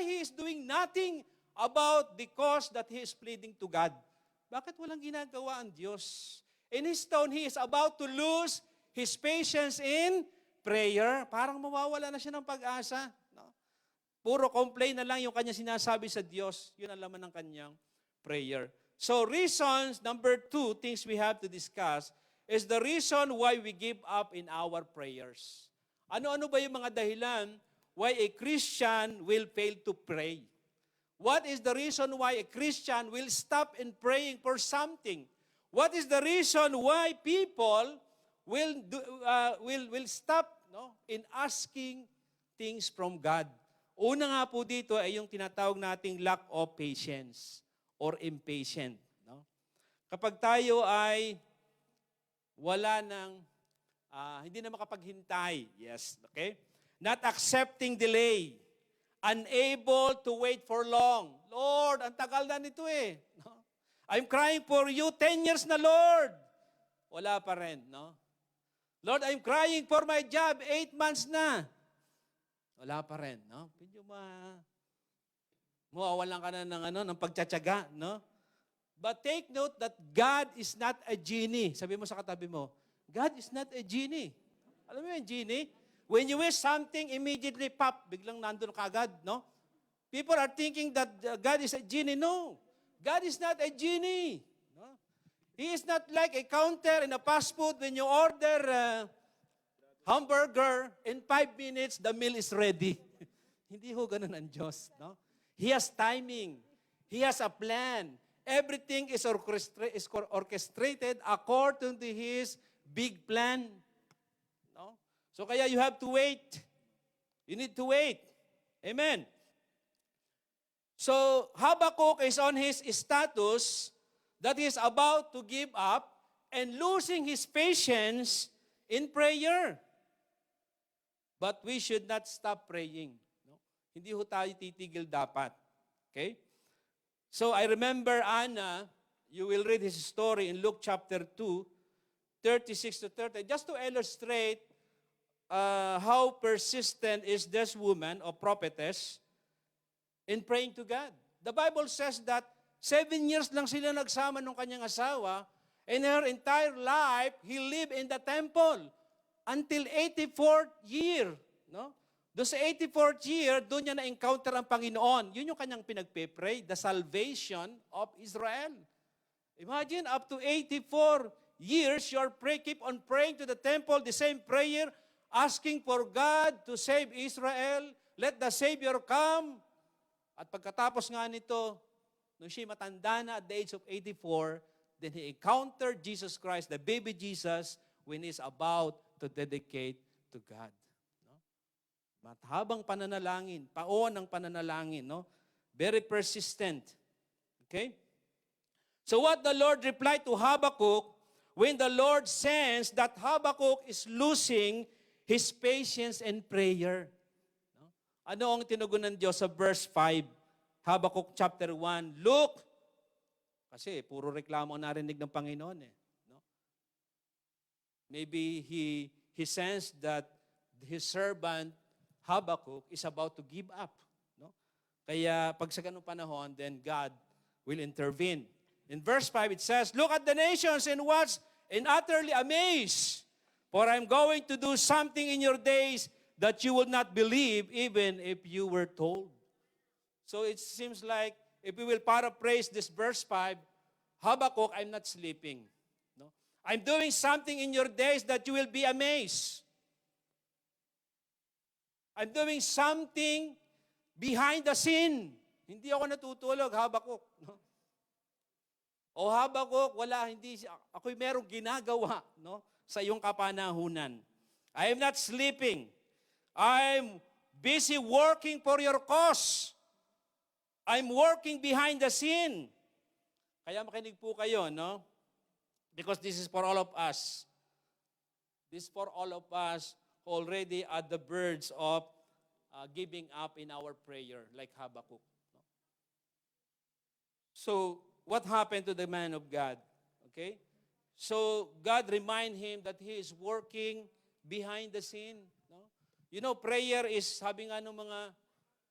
he is doing nothing about the cause that he is pleading to God? Bakit walang ginagawa ang Diyos? In his tone, he is about to lose his patience in prayer. Parang mawawala na siya ng pag-asa. No? Puro complain na lang yung kanya sinasabi sa Diyos. Yun ang laman ng kanyang prayer. So reasons, number 2, things we have to discuss, is the reason why we give up in our prayers. Ano-ano ba yung mga dahilan why a Christian will fail to pray? What is the reason why a Christian will stop in praying for something? What is the reason why people will stop in asking things from God? Una nga po dito ay yung tinatawag nating lack of patience or impatient. No? Kapag tayo ay wala ng, hindi na makapaghintay. Yes, okay? Not accepting delay. Unable to wait for long. Lord, ang tagal na nito eh. No? I'm crying for you 10 years na, Lord. Wala pa rin, no? Lord, I'm crying for my job 8 months na. Wala pa rin, no? Medyo mawawalan ka na ng pagtsatsaga, no? But take note that God is not a genie. Sabi mo sa katabi mo, God is not a genie. Alam mo yung genie? When you wish something, immediately pop, biglang nandun ka agad, no? People are thinking that God is a genie. No. God is not a genie. No? He is not like a counter in a fast food when you order hamburger, in 5 minutes, the meal is ready. Hindi ho ganun ang Diyos. No? He has timing. He has a plan. Everything is orchestrated according to His big plan. No? So kaya you have to wait. You need to wait. Amen. So Habakkuk is on his status that he is about to give up and losing his patience in prayer. But we should not stop praying. No? Hindi ho tayo titigil dapat. Okay? So I remember Anna, you will read his story in Luke chapter 2, 36 to 30, just to illustrate how persistent is this woman or prophetess in praying to God. The Bible says that 7 years lang sila nagsama ng kanyang asawa, and her entire life, he lived in the temple until 84th year. No? Doon sa 84th year, doon niya na-encounter ang Panginoon. Yun yung kanyang pinagpe-pray, the salvation of Israel. Imagine, up to 84 years, keep on praying to the temple, the same prayer, asking for God to save Israel. Let the Savior come. At pagkatapos nga nito, nung siya matanda na at the age of 84, then he encountered Jesus Christ, the baby Jesus, when he's about to dedicate to God. No? Mathabang pananalangin, paon ng pananalangin, no? Very persistent. Okay? So what the Lord replied to Habakkuk, when the Lord sensed that Habakkuk is losing his patience and prayer. Ano ang tinugon ng Diyos sa verse 5? Habakkuk chapter 1. Look! Kasi puro reklamo ang narinig ng Panginoon eh. No? Maybe he sensed that his servant Habakkuk is about to give up. No? Kaya pag sa ganung panahon, then God will intervene. In verse 5 it says, look at the nations and watch and utterly amazed, for I'm going to do something in your days that you would not believe even if you were told. So it seems like, if we will paraphrase this verse 5, Habakkuk, I'm not sleeping. No? I'm doing something in your days that you will be amazed. I'm doing something behind the scene. Hindi ako natutulog, Habakkuk. No? O Habakkuk, ako'y merong ginagawa, no, sa iyong kapanahunan. I am not sleeping. I'm busy working for your cause. I'm working behind the scene. Kaya makinig po kayo, no? Because this is for all of us. This is for all of us who already are the birds of giving up in our prayer, like Habakkuk. No? So, what happened to the man of God? Okay? So, God remind him that he is working behind the scene. No? You know, prayer is, sabi nga ng mga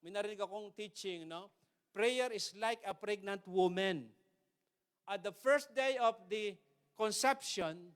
may narinig akong teaching, no? Prayer is like a pregnant woman. At the first day of the conception,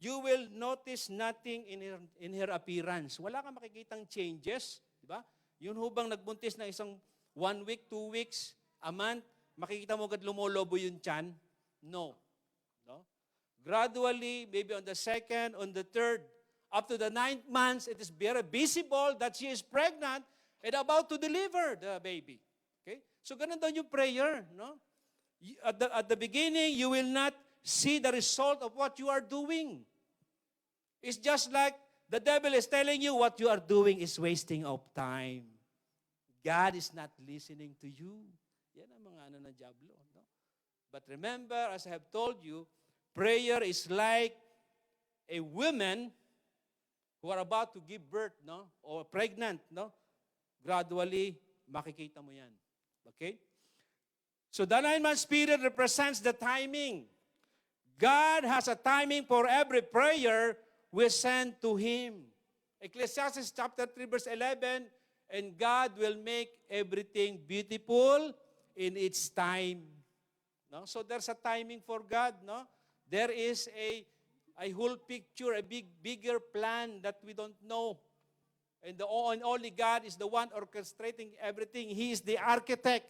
you will notice nothing in her appearance. Wala kang makikitang changes, di ba? Yun hubang nagbuntis na isang 1 week, 2 weeks, a month, makikita mo agad lumolobo yung tiyan? No. No? Gradually, maybe on the second, on the third, up to the 9th month, it is very visible that she is pregnant and about to deliver the baby. Okay? So ganun daw yung prayer, no? At the beginning, you will not see the result of what you are doing. It's just like the devil is telling you what you are doing is wasting of time. God is not listening to you. Yan ang mga ng diablo. No? But remember, as I have told you, prayer is like a woman who are about to give birth, no? Or pregnant, no? Gradually, makikita mo yan. Okay? So the 9-month period represents the timing. God has a timing for every prayer we send to Him. Ecclesiastes chapter 3 verse 11, and God will make everything beautiful in its time. No? So there's a timing for God. No? There is a whole picture, a bigger plan that we don't know. And only God is the one orchestrating everything. He is the architect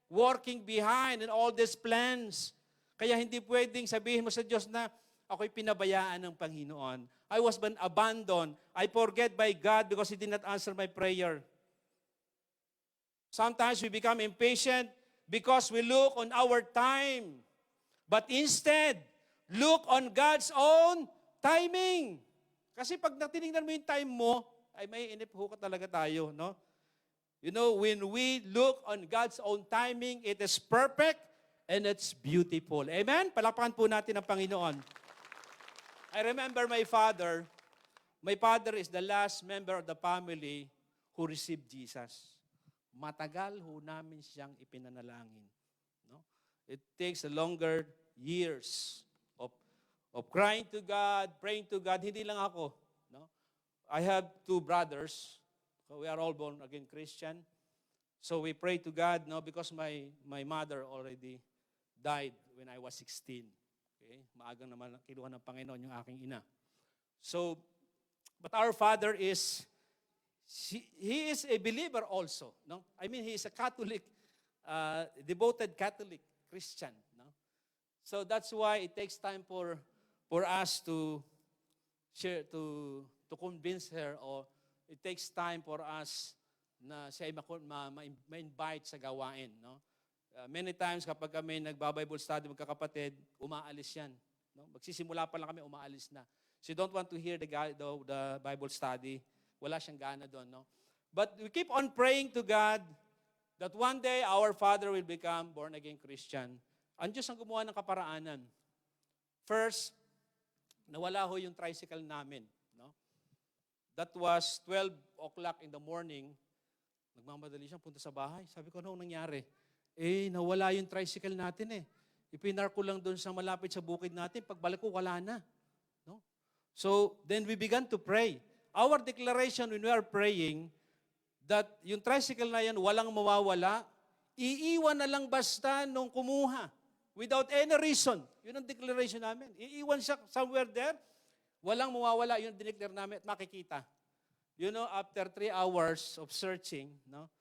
working behind in all these plans. Kaya hindi pwedeng sabihin mo sa Diyos na ako'y pinabayaan ng Panginoon. I was been abandoned. I forget by God because He did not answer my prayer. Sometimes we become impatient because we look on our time. But instead, look on God's own timing. Kasi pag natinignan mo yung time mo, ay may iniphukat talaga tayo, no? You know, when we look on God's own timing, it is perfect and it's beautiful. Amen? Palakpakan po natin ang Panginoon. I remember my father. My father is the last member of the family who received Jesus. Matagal ho namin siyang ipinanalangin. No? It takes a longer years of crying to God, praying to God. Hindi lang ako. No? I have 2 brothers. So we are all born again Christian. So we pray to God, no, because my mother already died when I was 16. Okay? Maagang naman kinuha ng Panginoon yung aking ina. So, but our father is, he is a believer also. No? I mean, he is a Catholic, devoted Catholic Christian. No? So that's why it takes time for us to share, to convince her, or it takes time for us na siya ma-invite sa gawain. No? Many times kapag kami nagba-Bible study, magkakapatid, umaalis yan. No? Magsisimula pa lang kami, umaalis na. She don't want to hear the Bible study. Wala siyang gana doon. No? But we keep on praying to God that one day our father will become born-again Christian. Ang Diyos ang gumawa ng kaparaanan. First, nawala ho yung tricycle namin. No? That was 12 o'clock in the morning. Nagmamadali siyang punta sa bahay. Sabi ko, ano nangyari? Nawala yung tricycle natin eh. Ipinar ko lang doon sa malapit sa bukid natin. Pagbalik ko, wala na. No? So, then we began to pray. Our declaration when we are praying, that yung tricycle na yan, walang mawawala, iiwan na lang basta nung kumuha. Without any reason. Yun ang declaration namin. Iiwan siya somewhere there, walang mawawala. Yun ang dineclare namin at makikita. You know, after 3 hours of searching, no,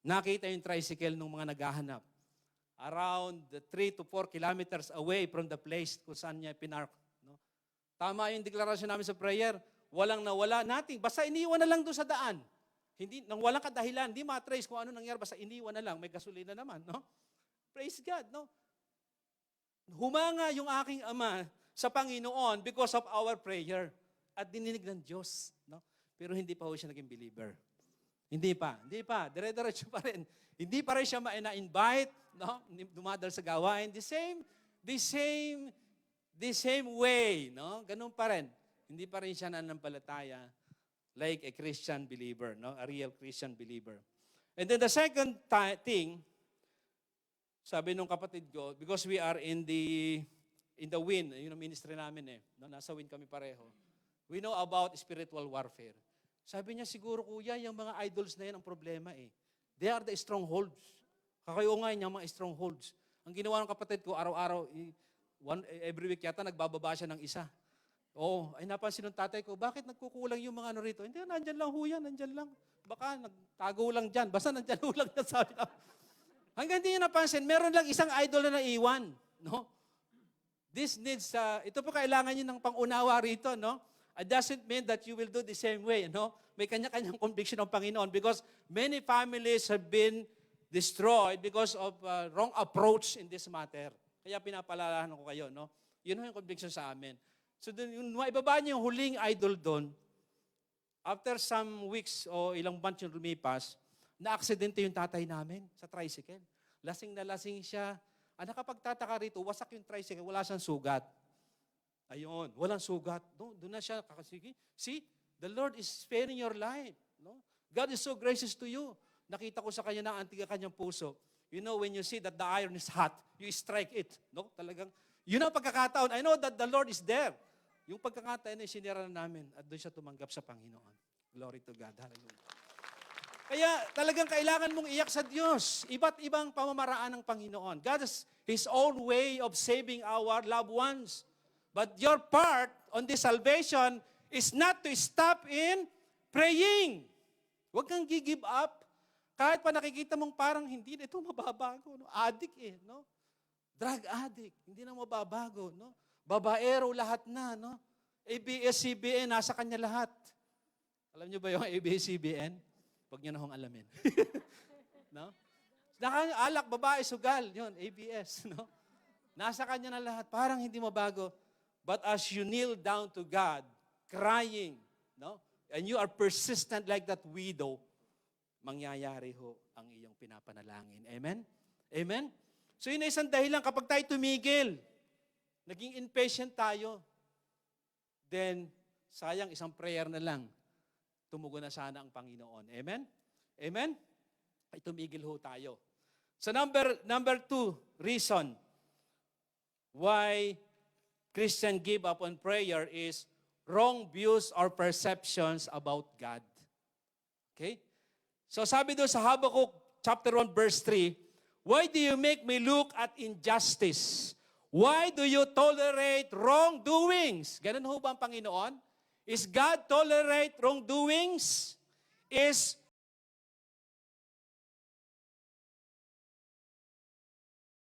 nakita yung tricycle ng mga naghahanap. Around 3 to 4 kilometers away from the place kung saan niya pinark. No? Tama yung deklarasyon namin sa prayer. Walang nawala, nothing. Basta iniwan na lang doon sa daan. Hindi, nang walang kadahilan, hindi matrace kung ano nangyari, basta iniwan na lang, may gasolina naman. No? Praise God. No? Humanga yung aking ama sa Panginoon because of our prayer. At dininig ng Diyos. No? Pero hindi pa ho siya naging believer. Hindi pa. Dire-diretso pa rin. Hindi pa rin siya na-invite, no? Dumadal sa gawain. The same way, no? Ganun pa rin. Hindi pa rin siya nanampalataya like a Christian believer, no? A real Christian believer. And then the second thing, sabi nung kapatid ko, because we are in the wind, yun ang ministry namin eh. No? Nasa wind kami pareho. We know about spiritual warfare. Sabi niya, siguro kuya, yung mga idols na yan ang problema eh. They are the strongholds. Kakayungay niya mga strongholds. Ang ginawa ng kapatid ko, araw-araw, every week yata, nagbababa siya ng isa. Oo, ay napansin ng tatay ko, bakit nagkukulang yung mga ano rito? Hindi, nandyan lang ho yan, nandyan lang. Baka nagtago lang dyan, basta nandyan ho lang yan, sabi na. Hanggang hindi niya napansin, meron lang isang idol na naiwan. No? This needs, ito po kailangan niyo ng pangunawa rito, no? It doesn't mean that you will do the same way, no? May kanya-kanyang conviction ng Panginoon because many families have been destroyed because of wrong approach in this matter. Kaya pinapalalahan ko kayo, no? Yun yung conviction sa amin. So, yung maibaba niyo yung huling idol doon, after some weeks o ilang months yung lumipas, na-aksidente yung tatay namin sa tricycle. Lasing na lasing siya. Nakapagtataka rito, wasak yung tricycle, wala siyang sugat. Ayun, walang sugat. Doon na siya kakasigi. See, the Lord is sparing your life. No? God is so gracious to you. Nakita ko sa kanya na antiga kanyang puso. You know, when you see that the iron is hot, you strike it. No? Talagang, yun ang pagkakataon. I know that the Lord is there. Yung pagkakataon ay sinira na namin at doon siya tumanggap sa Panginoon. Glory to God. Hallelujah. Kaya talagang kailangan mong iyak sa Diyos. Iba't ibang pamamaraan ng Panginoon. God has His own way of saving our loved ones. But your part on this salvation is not to stop in praying. Huwag kang give up. Kahit pa nakikita mong parang hindi na ito mababago. No? Addict no? Drug addict. Hindi na mababago. No? Babaero lahat na. No? ABS-CBN, nasa kanya lahat. Alam niyo ba yung ABS-CBN? Huwag niyo na hong alamin. No? Alak, babae, sugal. Yun, ABS. No? Nasa kanya na lahat. Parang hindi mabago. But as you kneel down to God, crying, no? And you are persistent like that widow, mangyayari ho ang iyong pinapanalangin. Amen? Amen? So yun ay isang dahilan. Kapag tayo tumigil, naging impatient tayo, then sayang isang prayer na lang, tumugon na sana ang Panginoon. Amen? Amen? Ay tumigil ho tayo. So number 2 reason why Christian give up on prayer is wrong views or perceptions about God. Okay? So sabi doon sa Habakkuk chapter 1 verse 3, why do you make me look at injustice? Why do you tolerate wrongdoings? Ganun ho ba ang Panginoon? Is God tolerate wrongdoings? Is